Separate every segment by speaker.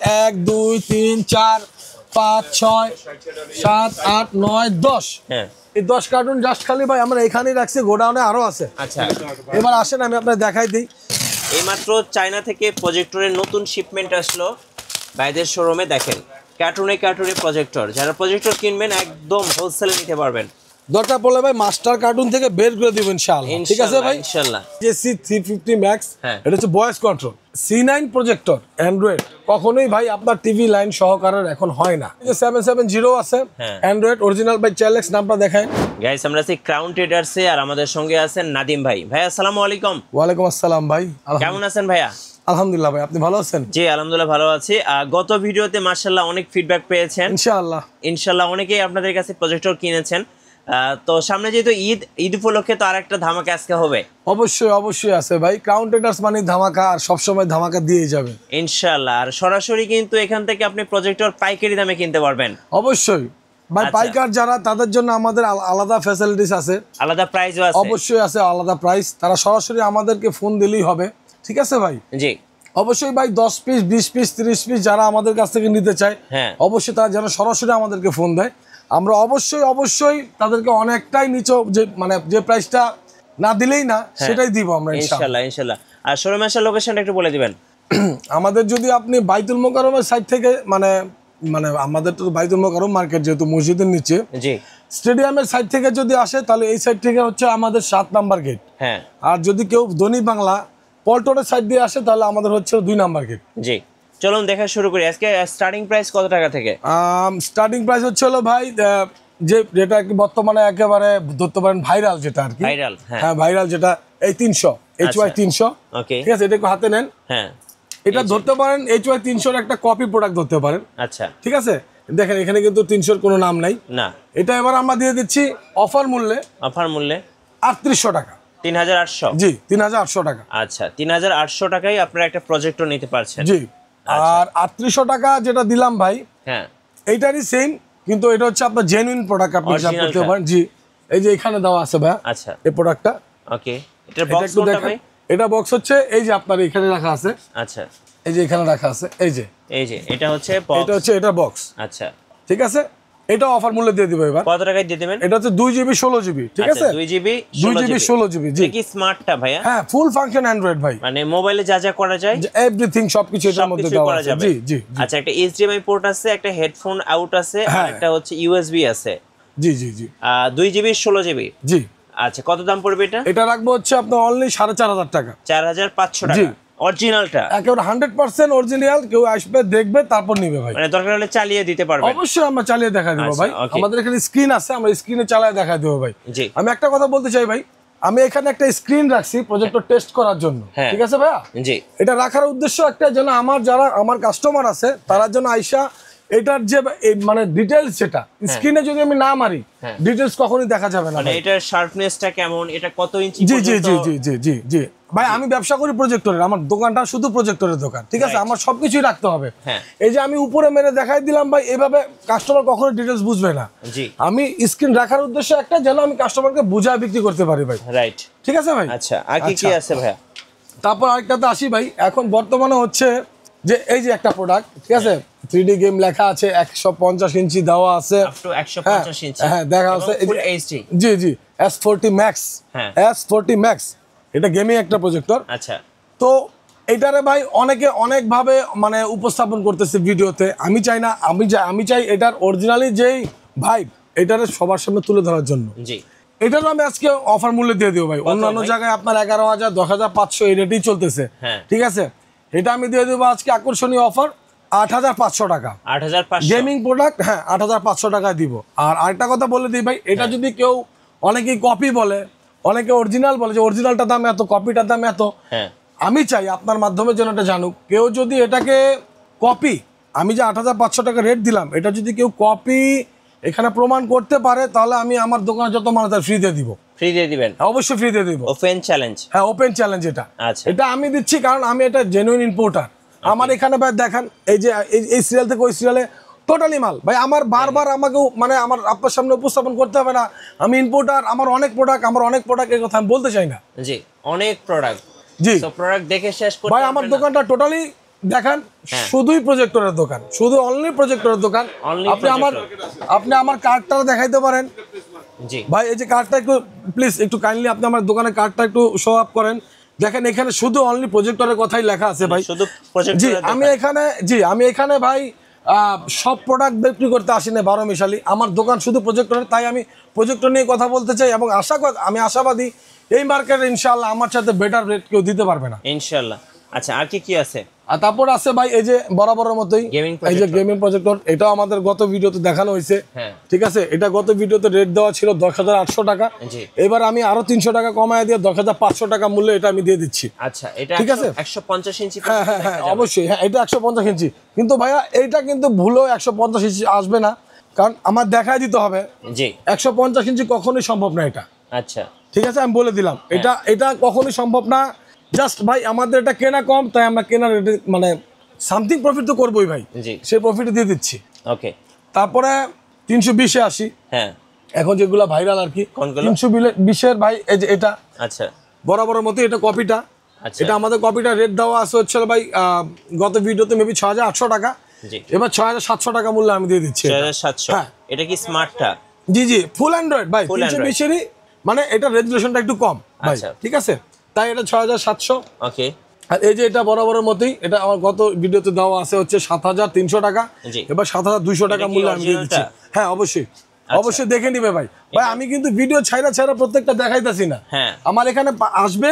Speaker 1: 1 2 3 4 5 6 7 8 9 10
Speaker 2: হ্যাঁ
Speaker 1: এই 10 cartoon just খালি ভাই আমরা এখানেই রাখছি, গোডাউনে আরো আছে।
Speaker 2: আচ্ছা
Speaker 1: এবার আসেন আমি আপনাদের দেখাই দিই।
Speaker 2: এইমাত্র চায়না থেকে প্রজেক্টরের নতুন শিপমেন্ট আসলো ভাইদের শোরুমে। দেখেন কার্টুনে কার্টুনে প্রজেক্টর, যারা প্রজেক্টর কিনবেন একদম হোলসেলে নিতে পারবেন।
Speaker 1: দরকার পড়লে ভাই মাস্টার কার্টুন থেকে বের করে দিব ইনশাআল্লাহ, ঠিক আছে ভাই?
Speaker 2: ইনশাআল্লাহ।
Speaker 1: জেসি 350 ম্যাক্স,
Speaker 2: হ্যাঁ।
Speaker 1: এটা হচ্ছে voice control C9 projector Android. কখনোই ভাই আপনার টিভি লাইন সহকারের এখন হয় না। এই যে 770 আছে অ্যান্ড্রয়েড অরিজিনাল ভাই, চ্যালেক্স নামটা দেখায়।
Speaker 2: গাইস আমরা আছি ক্রাউন ট্রেডার্সে, আর আমাদের সঙ্গে আছেন নাদিম ভাই। ভাই আসসালামু আলাইকুম।
Speaker 1: ওয়ালাইকুম আসসালাম ভাই,
Speaker 2: কেমন আছেন ভাইয়া?
Speaker 1: আলহামদুলিল্লাহ ভাই, আপনি ভালো আছেন?
Speaker 2: জি আলহামদুলিল্লাহ ভালো আছি। গত ভিডিওতে মাশাআল্লাহ অনেক ফিডব্যাক পেয়েছেন। ইনশাআল্লাহ অনেকেই আপনাদের কাছে প্রজেক্টর কিনেছেন। তো সামনে যেহেতু ঈদ উপলক্ষে তো আরেকটা ধামাকা আজকে হবে।
Speaker 1: অবশ্যই আছে ভাই, ক্রাউন ট্রেডার্স মানে ধামাকা, আর সবসময় ধামাকা দিয়ে যাবে
Speaker 2: ইনশাআল্লাহ। আর সরাসরি কিন্তু এখান থেকে আপনি প্রজেক্টর পাইকারি দামে কিনতে পারবেন।
Speaker 1: অবশ্যই ভাই, পাইকার যারা তাদের জন্য আমাদের আলাদা ফ্যাসিলিটিস আছে,
Speaker 2: আলাদা প্রাইসও আছে।
Speaker 1: অবশ্যই আছে আলাদা প্রাইস। তারা সরাসরি আমাদেরকে ফোন দিলেই হবে, ঠিক আছে ভাই?
Speaker 2: জি
Speaker 1: অবশ্যই ভাই, 10 পিস 20 পিস 30 পিস যারা আমাদের কাছ থেকে নিতে চায়, অবশ্যই তারা যেন সরাসরি আমাদেরকে ফোন দেয়। আমরা অবশ্যই তাদেরকে অনেকটাই নিচে, যে মানে যে প্রাইসটা না দিলেই না সেটাই দিব আমরা
Speaker 2: ইনশাআল্লাহ। আর শোরুমের লোকেশনটা একটু বলে দিবেন।
Speaker 1: আমাদের যদি আপনি বাইতুল মোকাররমের সাইড থেকে মানে আমাদের তো বাইতুল মোকাররম মার্কেট যেহেতু মসজিদের নিচে,
Speaker 2: জি,
Speaker 1: স্টেডিয়ামের সাইড থেকে যদি আসে তাহলে এই সাইড থেকে হচ্ছে আমাদের 7 নাম্বার গেট।
Speaker 2: হ্যাঁ,
Speaker 1: আর যদি কেউ দনি বাংলা পল্টনের সাইড দিয়ে আসে তাহলে আমাদের হচ্ছে 2 নাম্বার গেট।
Speaker 2: জি, চলুন দেখা শুরু করি। আজকে স্টার্টিং প্রাইস কত টাকা থেকে?
Speaker 1: স্টার্টিং প্রাইস হচ্ছে হলো ভাই, যেটা বর্তমানে একেবারে ধরতে পারেন ভাইরাল, যেটা আর কি
Speaker 2: ভাইরাল,
Speaker 1: হ্যাঁ ভাইরাল, যেটা এই 300 HY 300,
Speaker 2: ওকে,
Speaker 1: ঠিক আছে? এটা একটু হাতে নেন।
Speaker 2: হ্যাঁ,
Speaker 1: এটা ধরতে পারেন HY 300 এর একটা কপি প্রোডাক্ট ধরতে পারেন।
Speaker 2: আচ্ছা,
Speaker 1: ঠিক আছে, দেখেন এখানে কিন্তু 300 কোনো নাম নাই
Speaker 2: না।
Speaker 1: এটা এবার আমরা দিয়ে দিচ্ছি অফার মূল্যে 3800 টাকা।
Speaker 2: 3800?
Speaker 1: জি, 3800 টাকা।
Speaker 2: আচ্ছা, 3800 টাকায় আপনারা একটা প্রজেক্টর নিতে পারছেন।
Speaker 1: জি, আর 3800 টাকা যেটা দিলাম ভাই,
Speaker 2: হ্যাঁ,
Speaker 1: এইটারই সেম, কিন্তু এটা হচ্ছে আপনার জেনুইন প্রোডাক্ট, আপনি হিসাব করতে পারেন। জি, এই যে এখানে দেওয়া আছে ভাই।
Speaker 2: আচ্ছা,
Speaker 1: এই প্রোডাক্টটা,
Speaker 2: ওকে, এটার বক্স কোনটা ভাই?
Speaker 1: এটা বক্স হচ্ছে এই যে আপনার এখানে রাখা আছে।
Speaker 2: আচ্ছা,
Speaker 1: এই যে এখানে রাখা আছে, এই যে
Speaker 2: এটা হচ্ছে বক্স।
Speaker 1: এটা হচ্ছে এটা বক্স।
Speaker 2: আচ্ছা,
Speaker 1: ঠিক আছে, এটা অফার মূল্যে দিয়ে দিব। এবার
Speaker 2: কত টাকায় দিয়ে দিবেন?
Speaker 1: এটা হচ্ছে 2GB 16GB, ঠিক আছে?
Speaker 2: 2GB
Speaker 1: 16GB। জি,
Speaker 2: কি স্মার্টটা ভাইয়া?
Speaker 1: হ্যাঁ, ফুল ফাংশন অ্যান্ড্রয়েড ভাই,
Speaker 2: মানে মোবাইলে যা করা যায়
Speaker 1: এভরিথিং সবকিছু এটার মধ্যে দেওয়া আছে। জি জি।
Speaker 2: আচ্ছা, একটা HDMI পোর্ট আছে, একটা হেডফোন আউট আছে, আর একটা হচ্ছে USB আছে।
Speaker 1: জি জি জি।
Speaker 2: 2GB 16GB।
Speaker 1: জি।
Speaker 2: আচ্ছা, কত দাম পড়বে এটা?
Speaker 1: এটা রাখবো হচ্ছে আপনার অনলি 4500 টাকা।
Speaker 2: 4500 টাকা। অরিজিনালটা
Speaker 1: একেবারে 100% অরিজিনাল, কেউ আসবে দেখবে তারপর নিবে ভাই।
Speaker 2: মানে দরকার হলে চালিয়ে দিতে পারবে?
Speaker 1: অবশ্যই আমরা চালিয়ে দেখা দেব ভাই, আমাদের এখানে স্ক্রিন আছে, আমরা স্ক্রিনে চালিয়ে দেখা দেব ভাই।
Speaker 2: জি,
Speaker 1: আমি একটা কথা বলতে চাই ভাই, আমি এখানে একটা স্ক্রিন রাখছি প্রজেক্টর টেস্ট করার জন্য, ঠিক আছে ভাইয়া?
Speaker 2: জি,
Speaker 1: এটা রাখার উদ্দেশ্য একটা, যেন যারা আমার কাস্টমার আছে তারা যেন আইসা এটার যে মানে ডিটেইলস, যেটা স্ক্রিনে যদি আমি না মারি ডিটেইলস কখনোই দেখা যাবে না।
Speaker 2: মানে এটার শার্পনেসটা কেমন, এটা কত ইঞ্চি
Speaker 1: জি জি
Speaker 2: পর্যন্ত?
Speaker 1: জি জি জি জি ভাই, আমি ব্যবসা করি প্রজেক্টরের, আমার দোকানটা শুধু প্রজেক্টরের দোকান, ঠিক আছে? আমার সবকিছুই রাখতে হবে। এই যে আমি উপরে মেরে দেখাই দিলাম ভাই, এভাবে কাস্টমার কখনো ডিটেইলস বুঝবে না।
Speaker 2: জি,
Speaker 1: আমি স্ক্রিন রাখার উদ্দেশ্য একটা, যেন আমি কাস্টমারকে বুঝায় বিক্রি করতে পারি ভাই।
Speaker 2: রাইট,
Speaker 1: ঠিক আছে ভাই?
Speaker 2: আচ্ছা, আর কি আছে ভাইয়া?
Speaker 1: তারপর আরেকটাতে আসি ভাই, এখন বর্তমানে হচ্ছে যে এই যে একটা প্রোডাক্ট, ঠিক আছে, 3D গেম লেখা আছে, 150 ইঞ্চি দেওয়া আছে,
Speaker 2: আপ টু 150 ইঞ্চি,
Speaker 1: হ্যাঁ দেখা আছে।
Speaker 2: Full HD.
Speaker 1: জি জি, S40 Max, S40 Max, এটা গেমিং একটা প্রজেক্টর।
Speaker 2: আচ্ছা,
Speaker 1: তো এটারে ভাই অনেকে অনেকভাবে মানে উপস্থাপন করতেছে ভিডিওতে। আমি চাই না, আমি চাই এটার অরিজিনালি যেই ভাইব, এটারে সবার সামনে তুলে ধরার জন্য।
Speaker 2: জি,
Speaker 1: এটারও আমি আজকে অফার মূল্যে দিয়ে দেবো ভাই। অন্যান্য জায়গায় আপনার 11000 10500 এই রেটেই চলতেছে, ঠিক আছে? এটা আমি দিয়ে দেবো আজকে আকর্ষণীয় অফার 8500 টাকা।
Speaker 2: 8500
Speaker 1: গেমিং প্রোডাক্ট, হ্যাঁ 8500 টাকায় দিব। আর আরেকটা কথা বলে দিই ভাই, এটা যদি কেউ, অনেকেই কপি বলে, অনেকে অরিজিনাল বলে, যে অরিজিনালটার দাম এত, কপিটার দাম এত। আমি চাই আপনার মাধ্যমে যেন এটা জানুক, কেউ যদি এটাকে কপি, আমি যে 8500 টাকা রেট দিলাম, এটা যদি কেউ কপি এখানে প্রমাণ করতে পারে, তাহলে আমি আমার দোকানে যত মানুষ ফ্রি দিয়ে দিব।
Speaker 2: ফ্রি দিয়ে দিবেন?
Speaker 1: অবশ্যই ফ্রি দিয়ে দিব।
Speaker 2: Open challenge? হ্যাঁ,
Speaker 1: ওপেন চ্যালেঞ্জ এটা।
Speaker 2: আচ্ছা,
Speaker 1: এটা আমি দিচ্ছি কারণ আমি এটা জেনুইন ইম্পোর্টার। আমার এখানে ভাই দেখেন, এই যে এই সিরিয়াল থেকে ওই সিরিয়ালে টোটালি মাল ভাই। আমার বারবার আমাকে মানে আমার আপনার সামনে উপস্থাপন করতে হবে না, আমি ইম্পোর্টার, আমার অনেক প্রোডাক্ট, এই কথা আমি বলতে চাই না।
Speaker 2: জি, অনেক প্রোডাক্ট।
Speaker 1: জি,
Speaker 2: সো প্রোডাক্ট দেখে শেষ করতে
Speaker 1: ভাই আমার দোকানটা টোটালি দেখেন শুধুই প্রজেক্টরের দোকান, শুধু অনলি প্রজেক্টরের দোকান। আপনি আমার কার্ডটা দেখাইতে পারেন
Speaker 2: জি
Speaker 1: ভাই, এই যে কার্ডটা একটু প্লিজ একটু কাইন্ডলি আপনি আমার দোকানের কার্ডটা একটু শো আপ করেন। দেখেন এখানে শুধু অনলি প্রজেক্টরের কথাই লেখা আছে ভাই।
Speaker 2: শুধু প্রজেক্টর।
Speaker 1: জি আমি এখানে ভাই সব প্রোডাক্ট বিক্রি করতে আসি না 12 মিশালি, আমার দোকান শুধু প্রজেক্টরের। তাই আমি প্রজেক্টর নিয়ে কথা বলতে চাই এবং আমি আশাবাদী এই মার্কেটে ইনশাআল্লাহ আমার সাথে বেটার রেট কেউ দিতে পারবে না
Speaker 2: ইনশাআল্লাহ। আচ্ছা আর কি আছে?
Speaker 1: আর তারপর আছে ভাই এই যে বরাবরের মতোই এই যে গেমিং প্রজেক্টর, এটাও আমাদের গত ভিডিওতে দেখানো হয়েছে। ঠিক আছে, এটা গত ভিডিওতে রেট দেওয়া ছিল 10,800 টাকা। এবার আমি আরো 300 টাকা কমায় দিয়ে 10,500 টাকা মূল্যে এটা আমি দিয়ে দিচ্ছি।
Speaker 2: আচ্ছা এটা
Speaker 1: ঠিক আছে
Speaker 2: 150 ইঞ্চি?
Speaker 1: হ্যাঁ অবশ্যই, হ্যাঁ এটা 150 ইঞ্চি। কিন্তু ভাইয়া এইটা কিন্তু ভুলেও 150 ইঞ্চি আসবে না, কারণ আমার দেখাই দিতে হবে।
Speaker 2: জি
Speaker 1: 150 ইঞ্চি কখনোই সম্ভব না এটা।
Speaker 2: আচ্ছা
Speaker 1: ঠিক আছে, আমি বলে দিলাম এটা কখনোই সম্ভব না। জাস্ট ভাই আমাদের এটা কেনা কম, তাই আমরা কেনার রেটে মানে সামথিং প্রফিট তো করবোই ভাই, সেই প্রফিট দিয়ে দিচ্ছি।
Speaker 2: ওকে,
Speaker 1: তারপরে 320-এ আসি।
Speaker 2: হ্যাঁ
Speaker 1: এখন যেগুলো ভাইরাল আর কি 320-এর ভাই এই যে এটা।
Speaker 2: আচ্ছা
Speaker 1: বরাবরের মতো এটা কপিটা। এটা আমাদের কপিটা রেট দেওয়া আছে হচ্ছে ভাই গত ভিডিওতে মেবি 6,800 টাকা। এবার 6,700 টাকা মূল্য আমি দিয়ে দিচ্ছি।
Speaker 2: 6,700। হ্যাঁ এটা কি স্মার্টটা?
Speaker 1: জি ফুল অ্যান্ড্রয়েড ভাই। 320-এরই মানে এটা রেজুলেশনটা একটু কম ভাই। ঠিক আছে, তাই এটা 6,700।
Speaker 2: ওকে,
Speaker 1: আর এই যে এটা বরাবরের মতোই, এটা আমার গত ভিডিওতে দেওয়া আছে হচ্ছে 7,300 টাকা। এবার 7,200 টাকা মূল্য আমি দিয়ে দিচ্ছি। হ্যাঁ অবশ্যই দেখে নিবে ভাই। আমি কিন্তু ভিডিও ছাড়া প্রত্যেকটা দেখাইতাছি না। আমার এখানে আসবে,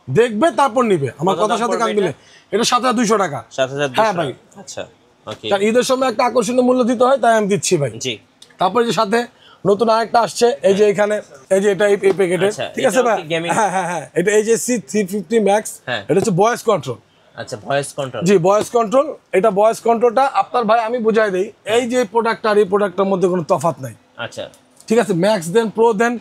Speaker 1: দেখবে, তারপর নিবে, আমার কথার সাথে কান মিলে। এটা 7,200 টাকা। হ্যাঁ ভাই।
Speaker 2: আচ্ছা ওকে,
Speaker 1: কারণ ঈদের সময় একটা আকর্ষণীয় মূল্য দিতে হয়, তাই আমি দিচ্ছি ভাই।
Speaker 2: জি
Speaker 1: তারপরে যে সাথে নতুন আরেকটা আসছে, এই যে এখানে এই যে এটা এই প্যাকেটের। ঠিক আছে ভাই, হ্যাঁ এটা AJC 350 ম্যাক্স। এটা হচ্ছে ভয়েস কন্ট্রোল।
Speaker 2: আচ্ছা ভয়েস কন্ট্রোল। জি
Speaker 1: ভয়েস কন্ট্রোল। এটা ভয়েস কন্ট্রোলটা আপনার ভাই আমি বুঝাই দেই, এই যে প্রোডাক্ট আর এই প্রোডাক্টের মধ্যে কোনো তফাৎ নাই।
Speaker 2: আচ্ছা
Speaker 1: ঠিক আছে, ম্যাক্স দেন, প্রো দেন,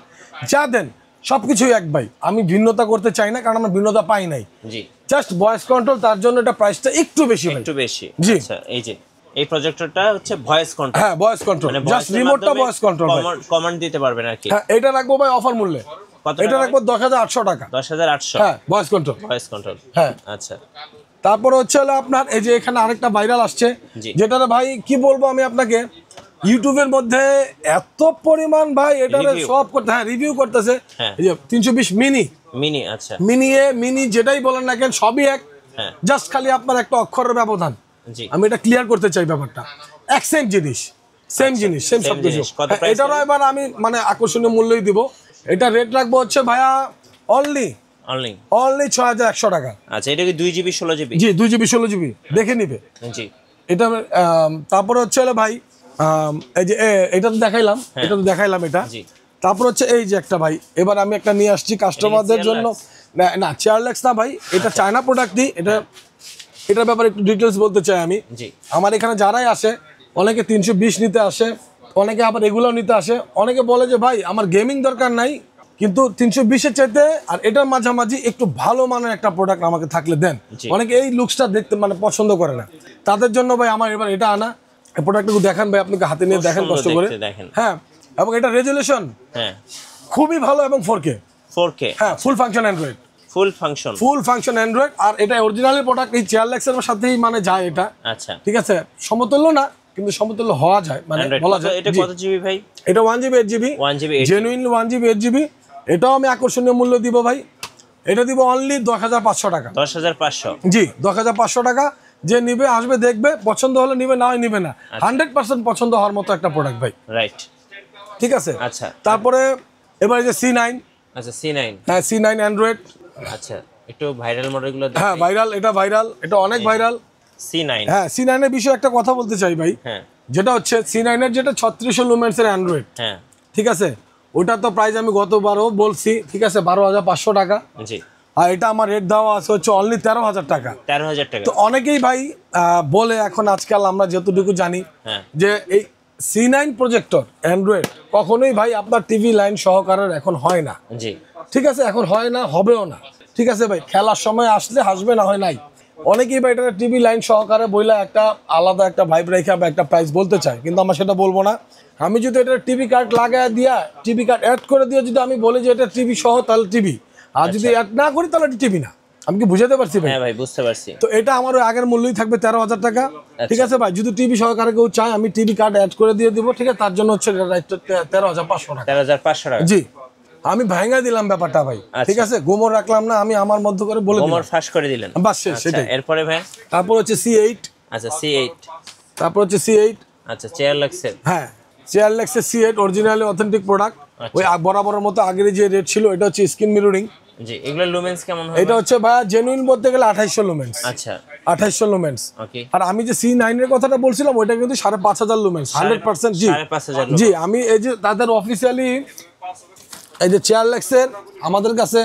Speaker 1: যা দেন সবকিছুই এক ভাই। আমি ভিন্নতা করতে চাই না, কারণ আমার ভিন্নতা পাই নাই।
Speaker 2: জি
Speaker 1: জাস্ট ভয়েস কন্ট্রোল, তার জন্য এটা প্রাইসটা একটু বেশি। জি
Speaker 2: আচ্ছা এই যে এই প্রজেক্টরটা হচ্ছে ভয়েস কন্ট্রোল।
Speaker 1: হ্যাঁ ভয়েস কন্ট্রোল, জাস্ট রিমোটটা ভয়েস কন্ট্রোল,
Speaker 2: কমান্ড দিতে পারবেন আর কি।
Speaker 1: হ্যাঁ এটা রাখবো ভাই অফার মূল্যে। এটা রাখবো 10,800 টাকা।
Speaker 2: 10,800।
Speaker 1: হ্যাঁ ভয়েস কন্ট্রোল। হ্যাঁ
Speaker 2: আচ্ছা,
Speaker 1: তারপর হচ্ছে হলো আপনার এই যে এখানে আরেকটা ভাইরাল আসছে, যেটারে ভাই কি বলবো আমি আপনাকে, ইউটিউবের মধ্যে এত পরিমাণ ভাই এটারে সব করতে, রিভিউ করতেছে। এই যে 320 মিনি। আচ্ছা মিনি যেটাই বলেন না কেন সবই এক, জাস্ট খালি আপনার একটা অক্ষরের ব্যবধান। আমি এটা ক্লিয়ার করতে চাই ব্যাপারটা। এক সেম জিনিস, সেম সবকিছু। এটারও এবার আমি মানে আকর্ষণীয় মূল্যই দিব। এটা রেট রাখবো হচ্ছে ভাইয়া অনলি 6,100 টাকা।
Speaker 2: আচ্ছা এটা কি 2GB 16GB?
Speaker 1: জি 2GB 16GB দেখে নিবে। জি এটা তারপরে হচ্ছে হলো ভাই এই যে এটা তো দেখাইলাম, এটা। তারপর হচ্ছে এই যে একটা ভাই, এবার আমি একটা নিয়ে আসছি কাস্টমারদের জন্য। না চেয়ারলেক্স না ভাই, এটা চায়না প্রোডাক্টই। এটার ব্যাপারে একটু ডিটেলস বলতে চাই আমি। আমার এখানে যারাই আসে, অনেকে 320 নিতে আসে, অনেকে আবার এগুলো নিতে আসে। অনেকে বলে যে ভাই আমার গেমিং দরকার নাই, কিন্তু 320-এর চাইতে আর এটার মাঝামাঝি একটু ভালো মানের একটা প্রোডাক্ট আমাকে থাকলে দেন। অনেকে এই লুকসটা দেখতে মানে পছন্দ করে না, তাদের জন্য ভাই আমার এবার এটা আনা। এই প্রোডাক্টটা দেখান ভাই, আপনাকে হাতে নিয়ে দেখেন কষ্ট করে। হ্যাঁ এবং এটা রেজুলেশন খুবই ভালো এবং 4K। হ্যাঁ ফুল ফাংশন অ্যান্ড্রয়েড। ফুল ফাংশন অ্যান্ড্রয়েড। আর এটা অরিজিনালি প্রোডাক্ট, এই চেয়ারলেক্সের সাথেই মানে যায় এটা। আচ্ছা ঠিক আছে, সমতুল্য না কিন্তু সমতুল্য হওয়া যায়, মানে বলা যায়।
Speaker 2: এটা কত জিবি ভাই?
Speaker 1: এটা 1GB 8GB, genuinely 1GB 8GB। এটাও আমি আকর্ষণীয় মূল্য দিব ভাই। এটা দিব অনলি 10,500 টাকা।
Speaker 2: 10,500? জি
Speaker 1: 10,500 টাকা। যে নিবে আসবে, দেখবে, পছন্দ হলে নিবে, না হয় নিবে না। 100% পছন্দ হওয়ার মতো একটা প্রোডাক্ট ভাই।
Speaker 2: রাইট,
Speaker 1: ঠিক আছে।
Speaker 2: আচ্ছা
Speaker 1: তারপরে এবারে যে C9।
Speaker 2: আচ্ছা C9।
Speaker 1: হ্যাঁ C9 অ্যান্ড্রয়েড।
Speaker 2: আচ্ছা একটু ভাইরাল মডেলগুলো।
Speaker 1: হ্যাঁ ভাইরাল, এটা অনেক ভাইরাল।
Speaker 2: C9।
Speaker 1: হ্যাঁ C9 এর বিষয়ে একটা কথা বলতে চাই ভাই। হ্যাঁ যেটা হচ্ছে C9 এর যেটা 3600 লুমেন্সের অ্যান্ড্রয়েড। হ্যাঁ ঠিক আছে, ওটা তো প্রাইস আমি গতবারও বলছি, ঠিক আছে, 12,500 টাকা। জি। আর এটা আমার রেট দেওয়া আছে হচ্ছে অনলি 13,000 টাকা।
Speaker 2: 13,000 টাকা।
Speaker 1: তো অনেকেই ভাই বলে, এখন আজকাল আমরা যতটুকু জানি যে এই C9 প্রজেক্টর অ্যান্ড্রয়েড কখনোই ভাই আপনার টিভি লাইন সহকারের এখন হয় না। জি ঠিক আছে, এখন হয় না, হবেও না। ঠিক আছে ভাই, খেলার সময় আসলে হাসবে, না হয় নাই। অনেকেই ভাই এটা টিভি লাইন সহকারে বইলা একটা আলাদা একটা ভাইব রেখে একটা প্রাইস বলতে চায়, কিন্তু আমরা সেটা বলবো না। আমি যদি এটা টিভি কার্ড লাগায় দিয়া, টিভি কার্ড অ্যাড করে দিয়ে যদি আমি বলি যে এটা টিভি সহ, তাহলে টিভি। আর যদি অ্যাড না করি তাহলে টিভি না। আমি কি বুঝাতে পারছি ভাই?
Speaker 2: হ্যাঁ ভাই বুঝতে পারছি।
Speaker 1: তো এটা আমার ওই আগের মূল্যই থাকবে 13,000 টাকা, ঠিক আছে ভাই? যদি টিভি সহকারে কেউ চায় আমি টিভি কার্ড অ্যাড করে দিয়ে দিব, ঠিক আছে? তার জন্য হচ্ছে 13,500 টাকা।
Speaker 2: 13,500 টাকা।
Speaker 1: জি, আমি ভাঙা দিলাম ব্যাপারটা ভাই, ঠিক আছে? গোমর রাখলাম না, আমি আমার মধ্যে করে বলে দিলাম,
Speaker 2: গোমর ফাঁস করে দিলেন,
Speaker 1: বাস শেষ। সেটাই।
Speaker 2: এরপরে ভাই
Speaker 1: তারপর হচ্ছে C8,
Speaker 2: আচ্ছা C8,
Speaker 1: তারপর হচ্ছে C8,
Speaker 2: আচ্ছা চেয়ার লাগছে,
Speaker 1: হ্যাঁ চেয়ারলেক্সের C8 অরিজিনালি অথেন্টিক প্রোডাক্ট। ওই বরাবরের মতো আগের যে রেট ছিল, এটা হচ্ছে স্ক্রিন মিররিং।
Speaker 2: জি, এগুলো লুমেন্স কেমন হবে?
Speaker 1: এটা হচ্ছে ভাই জেনুইন বলতে গেলে 2800 লুমেন্স।
Speaker 2: আচ্ছা
Speaker 1: 2800 লুমেন্স।
Speaker 2: ওকে।
Speaker 1: আর আমি যে C9 এর কথাটা বলছিলাম ওইটা কিন্তু 5,500 লুমেন্স 100%। জি
Speaker 2: 5,500
Speaker 1: জি, আমি এই যে তাদের অফিসিয়ালি এই যে চেয়ারলেক্সের আমাদের কাছে,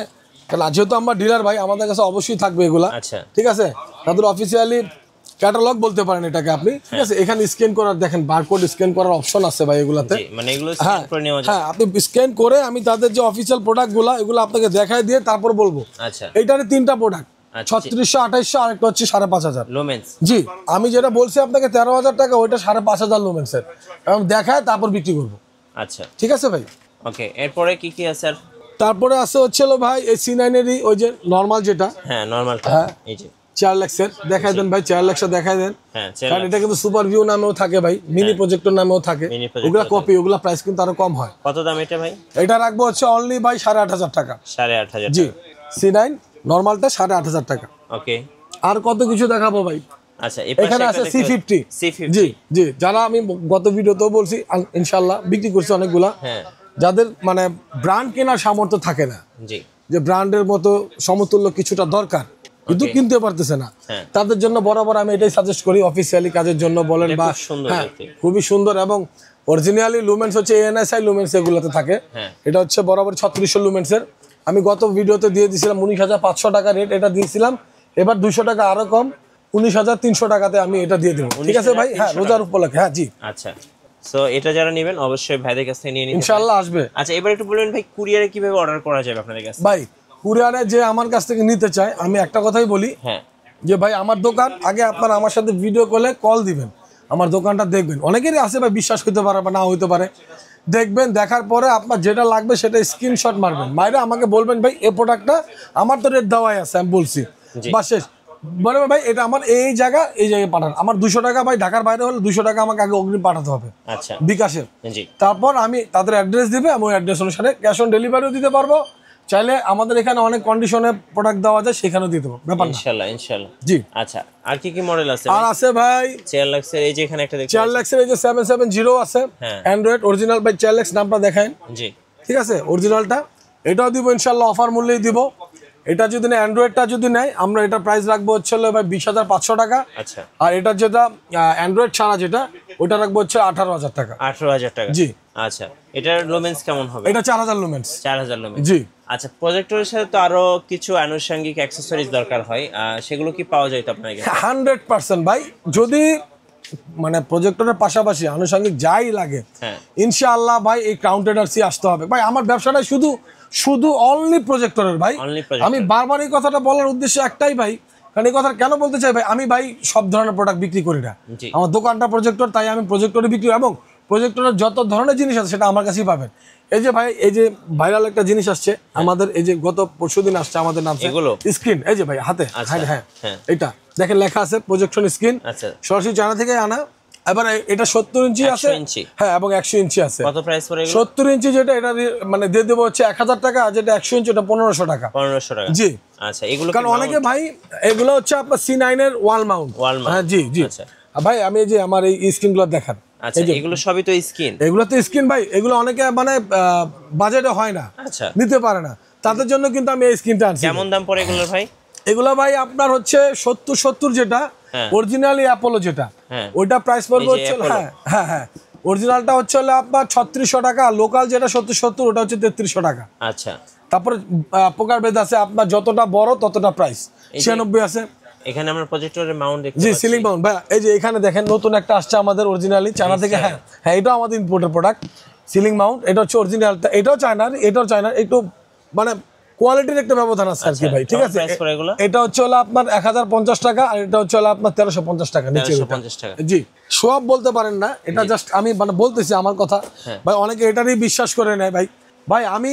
Speaker 1: কারণ যেহেতু আমরা ডিলার ভাই, আমাদের কাছে অবশ্যই থাকবে এগুলা,
Speaker 2: আচ্ছা
Speaker 1: ঠিক আছে? তাদের অফিসিয়ালি ক্যাটালগ বলতে পারেন এটাকে আপনি, ঠিক আছে? এখানে স্ক্যান করার দেখেন বারকোড স্ক্যান করার অপশন আছে ভাই এগুলাতে।
Speaker 2: জি, মানে এগুলো স্ক্যান করে নেওয়া যায়।
Speaker 1: হ্যাঁ, আপনি স্ক্যান করে আমি তাদের যে অফিসিয়াল প্রোডাক্টগুলো এগুলো আপনাকে দেখায় দিয়ে তারপর বলবো।
Speaker 2: আচ্ছা
Speaker 1: এইটারে 3টা প্রোডাক্ট,
Speaker 2: আচ্ছা।
Speaker 1: 3600, 2800, আর একটা হচ্ছে 5,500
Speaker 2: লুমেন্স।
Speaker 1: জি, আমি যেটা বলছি আপনাকে 13,000 টাকা, ওইটা 5,500 লুমেন্সের, এবং দেখায় তারপর বিক্রি করবো,
Speaker 2: আচ্ছা
Speaker 1: ঠিক আছে ভাই?
Speaker 2: ওকে, এরপরে কি কি আছে আর?
Speaker 1: তারপরে আছে হচ্ছিল ভাই এই C9 এরই ওই যে নরমাল যেটা,
Speaker 2: হ্যাঁ নরমালটা,
Speaker 1: হ্যাঁ
Speaker 2: এই যে
Speaker 1: 4 লাখের দেখাই দেন ভাই, 4 লাখটা দেখাই দেন।
Speaker 2: হ্যাঁ
Speaker 1: কারণ এটা কিন্তু সুপার ভিউ নামেও থাকে ভাই, মিনি প্রজেক্টর নামেও থাকে,
Speaker 2: মিনি প্রজেক্টর
Speaker 1: ওগুলা কপি, ওগুলা প্রাইস কিন্তু আরো কম হয়।
Speaker 2: কত দাম এটা ভাই?
Speaker 1: এটা রাখবো হচ্ছে অনলি ভাই 8,500 টাকা।
Speaker 2: 8,500
Speaker 1: জি, C9 নরমালটা 8,500 টাকা।
Speaker 2: ওকে,
Speaker 1: আর কত কিছু দেখাবো ভাই?
Speaker 2: আচ্ছা
Speaker 1: এখানে আছে C50। জি জি, যারা আমি গত ভিডিওতেও বলছি ইনশাআল্লাহ বিক্রি করছি অনেকগুলা,
Speaker 2: হ্যাঁ
Speaker 1: যাদের মানে ব্র্যান্ড কেনার সামর্থ্য থাকে না,
Speaker 2: জি,
Speaker 1: যে ব্র্যান্ডের মতো সমতুল্য কিছুটা দরকার কিন্তু কিনতে পারতেছে না,
Speaker 2: হ্যাঁ।
Speaker 1: তাদের জন্য বরাবর আমি এটাই সাজেস্ট করি, অফিসিয়ালি কাজের জন্য বলেন বা, হ্যাঁ খুবই সুন্দর, এবং অরিজিনালি লুমেন্স হচ্ছে ANSI লুমেন্স এগুলোতে থাকে।
Speaker 2: হ্যাঁ।
Speaker 1: এটা হচ্ছে বরাবর 3600 লুমেন্সের। আমি গত ভিডিওতে দিয়ে দিয়েছিলাম 19,500 টাকা রেট, এটা দিয়েছিলাম। এবার 200 টাকা আরো কম, 19,300 টাকাতে আমি এটা দিয়ে দেবো, ঠিক আছে ভাই? হ্যাঁ, রোজার উপলক্ষে। হ্যাঁ জি,
Speaker 2: আচ্ছা। সো এটা যারা নেবেন অবশ্যই ভাইদের কাছ থেকে নিয়ে নিতে
Speaker 1: ইনশাআল্লাহ আসবে।
Speaker 2: আচ্ছা, এবার একটু বলবেন ভাই কুরিয়ারে কিভাবে অর্ডার করা যাবে আপনাদের কাছে?
Speaker 1: ভাই কুরিয়ারে যে আমার কাছ থেকে নিতে চায়, আমি একটা কথাই বলি,
Speaker 2: হ্যাঁ
Speaker 1: যে ভাই আমার দোকান, আগে আপনারা আমার সাথে ভিডিও কলে কল দিবেন, আমার দোকানটা দেখবেন। অনেকেরই আছে ভাই, বিশ্বাস করতে পারে বা না হইতে পারে, দেখবেন, দেখার পরে আপনার যেটা লাগবে সেটা স্ক্রিনশট মারবেন, মাইরে আমাকে বলবেন ভাই এই প্রোডাক্টটা আমার তো রেট দেওয়াই আছে, আমি বলছি বা শেষ। বলবেন ভাই এটা আমার এই জায়গায় পাঠান, আমার 200 টাকা ভাই, ঢাকার বাইরে হলে 200 টাকা আমাকে আগে অগ্রিম পাঠাতে হবে,
Speaker 2: আচ্ছা
Speaker 1: বিকাশে।
Speaker 2: জি,
Speaker 1: তারপর আমি তাদের অ্যাড্রেস দিবে, আমি ওই অ্যাড্রেস অনুসারে ক্যাশ অন ডেলিভারিও দিতে পারবো, চাইলে আমাদের এখানে অনেক কন্ডিশনে প্রোডাক্ট দেওয়া যায়, সেখানেও দিতে পারবো, ব্যাপার না।
Speaker 2: ইনশাআল্লাহ ইনশাআল্লাহ।
Speaker 1: জি,
Speaker 2: আচ্ছা, আর কি কি মডেল আছে?
Speaker 1: আর আছে ভাই
Speaker 2: 4 লাখের এই যে এখানে একটা দেখতে
Speaker 1: 4 লাখের এই যে 770 আছে,
Speaker 2: হ্যাঁ।
Speaker 1: অ্যান্ড্রয়েড অরিজিনাল ভাই, 4 লাখ নামটা দেখেন,
Speaker 2: জি
Speaker 1: ঠিক আছে? অরিজিনালটা এটাও দিব ইনশাআল্লাহ, অফার মূল্যেই দিব। এটা যদি না অ্যান্ড্রয়েডটা যদি নেয়, আমরা এটা প্রাইস রাখবো হচ্ছে ভাই 20,500 টাকা।
Speaker 2: আচ্ছা,
Speaker 1: আর এটা যেটা অ্যান্ড্রয়েড ছাড়া যেটা, ওটা রাখবো হচ্ছে 18,000 টাকা।
Speaker 2: 18,000 টাকা।
Speaker 1: জি,
Speaker 2: আচ্ছা, এটার লুমেন্স কেমন হবে?
Speaker 1: এটা 4,000 লুমেন্স।
Speaker 2: 4,000 লুমেন্স।
Speaker 1: জি,
Speaker 2: আচ্ছা, প্রজেক্টরের সাথে তো আরো কিছু আনুষঙ্গিক অ্যাকসেসরিজ দরকার হয়, সেগুলো কি পাওয়া যায় তো আপনার কাছে?
Speaker 1: 100% ভাই, যদি মানে প্রজেক্টরের পাশাপাশি আনুষঙ্গিক যাই লাগে,
Speaker 2: হ্যাঁ
Speaker 1: ইনশাআল্লাহ ভাই এই কাউন্টেডার সি আসতে হবে ভাই। আমার ব্যবসাটা শুধু শুধু অনলি প্রজেক্টরের ভাই।
Speaker 2: Only projector।
Speaker 1: আমি বারবার এই কথাটা বলার উদ্দেশ্য একটাই ভাই, কারণ এই কথা কেন বলতে চাই ভাই, আমি ভাই সব ধরনের প্রোডাক্ট বিক্রি করি না,
Speaker 2: জি।
Speaker 1: আমার দোকানটা প্রজেক্টর, তাই আমি প্রজেক্টরে বিক্রি, এবং প্রজেক্টরের যত ধরনের জিনিস আছে সেটা আমার কাছেই পাবেন। এই যে ভাই, এই যে ভাইরাল একটা জিনিস আসছে আমাদের, এই যে গত পরশুদিন আসছে আমাদের নাম
Speaker 2: এগুলো
Speaker 1: স্ক্রিন, এই যে ভাই হাতে,
Speaker 2: আচ্ছা,
Speaker 1: হ্যাঁ হ্যাঁ
Speaker 2: হ্যাঁ।
Speaker 1: এটা দেখেন লেখা আছে প্রজেকশন স্ক্রিন,
Speaker 2: আচ্ছা,
Speaker 1: সরাসরি চায়না থেকে আনা। এবার এটা 70 ইঞ্চি আছে,
Speaker 2: 100 ইঞ্চি।
Speaker 1: হ্যাঁ, এবং 100 ইঞ্চি আছে।
Speaker 2: কত প্রাইস পড়ে এগুলো?
Speaker 1: 70 ইঞ্চি যেটা, এটা মানে দিয়ে দেবো হচ্ছে 1,000 টাকা, আর যেটা 100 ইঞ্চি ওটা 1,500 টাকা।
Speaker 2: 1,500 টাকা।
Speaker 1: জি,
Speaker 2: আচ্ছা, এগুলো
Speaker 1: কারণ অনেকে ভাই এগুলো হচ্ছে আপনার C9 এর ওয়াল মাউন্ট।
Speaker 2: Wall mount।
Speaker 1: হ্যাঁ জি জি।
Speaker 2: আচ্ছা।
Speaker 1: ভাই আমি এই যে আমার এই স্ক্রিনগুলো দেখান,
Speaker 2: আচ্ছা, এগুলো সবই তো স্কিন।
Speaker 1: এগুলো তো স্ক্রিন ভাই, এগুলো অনেকে মানে বাজেটে হয় না,
Speaker 2: আচ্ছা,
Speaker 1: নিতে পারে না, তাদের জন্য কিন্তু আমি এই স্ক্রিনটা আনছি।
Speaker 2: কেমন দাম পড়ে এগুলোর ভাই?
Speaker 1: এগুলো ভাই আপনার হচ্ছে 70 যেটা
Speaker 2: হ্যাঁ।
Speaker 1: অরিজিনালি অ্যাপোলো যেটা,
Speaker 2: হ্যাঁ।
Speaker 1: ওইটা প্রাইস পড়বে
Speaker 2: এই যে
Speaker 1: হচ্ছে,
Speaker 2: Apollo।
Speaker 1: হ্যাঁ হ্যাঁ হ্যাঁ, অরিজিনালটা হচ্ছে আপনার 3600 টাকা, লোকাল যেটা 70 ওটা হচ্ছে 3300 টাকা।
Speaker 2: আচ্ছা,
Speaker 1: তারপরে প্রকার ভেদ আছে, আপনার যতটা বড় ততটা প্রাইস, 96 আছে।
Speaker 2: এখানে আমরা প্রজেক্টরের মাউন্ট দেখতে
Speaker 1: জি,
Speaker 2: পাচ্ছি।
Speaker 1: সিলিং মাউন্ট ভাই, এই যে এখানে দেখেন নতুন একটা আসছে আমাদের অরিজিনালি চায়না থেকে, হ্যাঁ হ্যাঁ, এটাও আমাদের ইম্পোর্টেড প্রোডাক্ট, সিলিং মাউন্ট। এটা হচ্ছে অরিজিনালটা, এটাও চায়নার, এটাও চায়নার, একটু মানে কোয়ালিটির একটা ব্যবধান আছে আর কি ভাই, ঠিক আছে? এটা হচ্ছে হলো আপনার 1,050 টাকা, আর এটা হচ্ছে হলো আপনার 1,350 টাকা নিচে।
Speaker 2: 1,350 টাকা।
Speaker 1: জি, সব বলতে পারেন না, এটা জাস্ট আমি মানে বলতেছি আমার কথা ভাই, অনেকে এটারই বিশ্বাস করে নেয় ভাই। ভাই আমি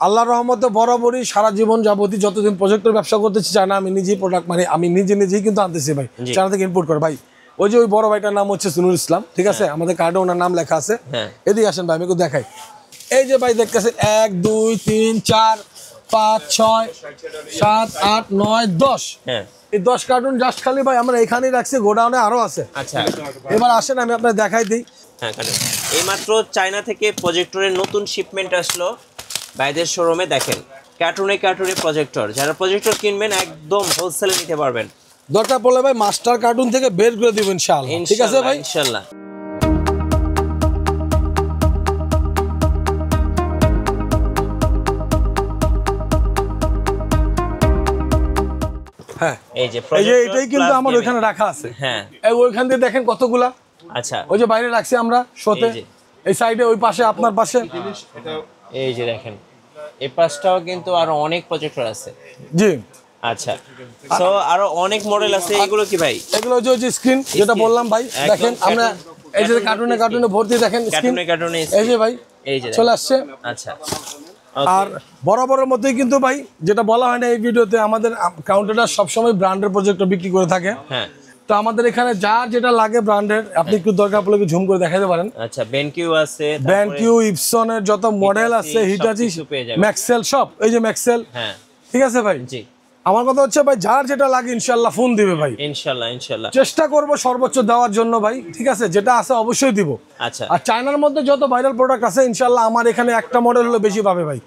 Speaker 1: আল্লাহর রহমতে বরাবরই সারা জীবন যাবতীয় যতদিন প্রজেক্টর ব্যবসা করতেছি চায়না আমি নিজেই প্রোডাক্ট মানে আমি নিজেই কিন্তু আনতেছি ভাই, চায়না থেকে ইম্পোর্ট করে ভাই। ওই যে ওই বড় ভাইটার নাম হচ্ছে সুনুল ইসলাম, ঠিক আছে, আমাদের কার্ডে ওনার নাম লেখা আছে। এদিকে আসেন ভাই, আমি একটু দেখাই। এই যে ভাই দেখতেছেন 1 2 3 4 5 6 7 8 9 10, এই 10 কার্টুন জাস্ট খালি ভাই আমরা এখানেই রাখছি, গোডাউনে আরো আছে।
Speaker 2: আচ্ছা,
Speaker 1: এবার আসেন আমি আপনাকে দেখাই দিই।
Speaker 2: হ্যাঁ, এইমাত্র চায়না থেকে প্রজেক্টরের নতুন শিপমেন্ট আসলো ভাইদের শোরুমে। দেখেন কার্টুনে প্রজেক্টর, যারা প্রজেক্টর কিনবেন একদম হোলসেলে নিতে পারবেন।
Speaker 1: দরকার পড়লে ভাই মাস্টার কার্টুন থেকে বের করে দিব ইনশাআল্লাহ, ঠিক আছে ভাই,
Speaker 2: ইনশাআল্লাহ।
Speaker 1: হ্যাঁ,
Speaker 2: এই যে
Speaker 1: এটাই কিন্তু আমার ওইখানে রাখা আছে।
Speaker 2: হ্যাঁ,
Speaker 1: এই ওইখান দিয়ে দেখেন কতগুলা।
Speaker 2: আচ্ছা,
Speaker 1: ওই যে বাইরে রাখছি আমরা শোতে, এই সাইডে ওই পাশে আপনার পাশে।
Speaker 2: এই যে দেখেন এই পাশটাও কিন্তু আরো অনেক প্রজেক্টর আছে।
Speaker 1: জি,
Speaker 2: আচ্ছা, সো আরো অনেক মডেল আছে। এগুলো কি ভাই?
Speaker 1: এগুলো ওই যে স্ক্রিন যেটা বললাম ভাই, দেখেন আমরা এই যে কার্টুনে ভর্তি, দেখেন স্ক্রিন, এই যে ভাই এই যে চলে আসছে। আচ্ছা, আর বরাবরের মতোই কিন্তু ভাই যেটা বলা হয় না এই ভিডিওতে, আমাদের কাউন্টারটা সবসময় ব্র্যান্ডের প্রজেক্টর বিক্রি করে থাকে। হ্যাঁ, তো আমাদের এখানে যা যেটা লাগে ব্র্যান্ডের, আপনি একটু দরকার পড়লে ঝুম করে দেখাতে পারেন।
Speaker 2: আচ্ছা, বেনকিউ আছে,
Speaker 1: বেনকিউ, ইপসনের যত মডেল আছে, হিটাচি, ম্যাক্সেল, সব এই যে ম্যাক্সেল। হ্যাঁ, ঠিক আছে ভাই। জি, আমার কথা হচ্ছে ভাই যার যেটা লাগে ইনশাআল্লাহ ফোন দিবে ভাই, ইনশাআল্লাহ ইনশাআল্লাহ চেষ্টা করব সর্বোচ্চ দেওয়ার জন্য ভাই, ঠিক আছে, যেটা আছে অবশ্যই দিব। আচ্ছা, আর চায়নার মধ্যে যত ভাইরাল প্রোডাক্ট আছে ইনশাআল্লাহ আমার এখানে একটা মডেল হলে বেশি পাবে ভাই,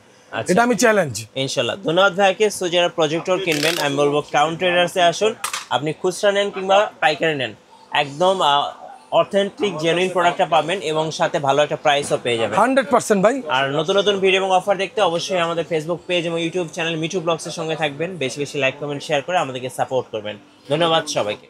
Speaker 1: এটা আমি চ্যালেঞ্জ ইনশাআল্লাহ। ধন্যবাদ ভাইকে। সো যারা প্রজেক্টর কিনবেন আমি বলবো কাউন্টারার্সে আসুন, আপনি খুচরা নেন কিংবা পাইকারি নেন, একদম অথেন্টিক জেনুইন প্রোডাক্টটা পাবেন এবং সাথে ভালো একটা প্রাইসও পেয়ে যাবেন 100% ভাই। আর নতুন নতুন ভিডিও এবং অফার দেখতে অবশ্যই আমাদের ফেসবুক পেজ এবং ইউটিউব চ্যানেল মিঠু ব্লগসের সঙ্গে থাকবেন। বেশি বেশি লাইক কমেন্ট শেয়ার করে আমাদেরকে সাপোর্ট করবেন। ধন্যবাদ সবাইকে।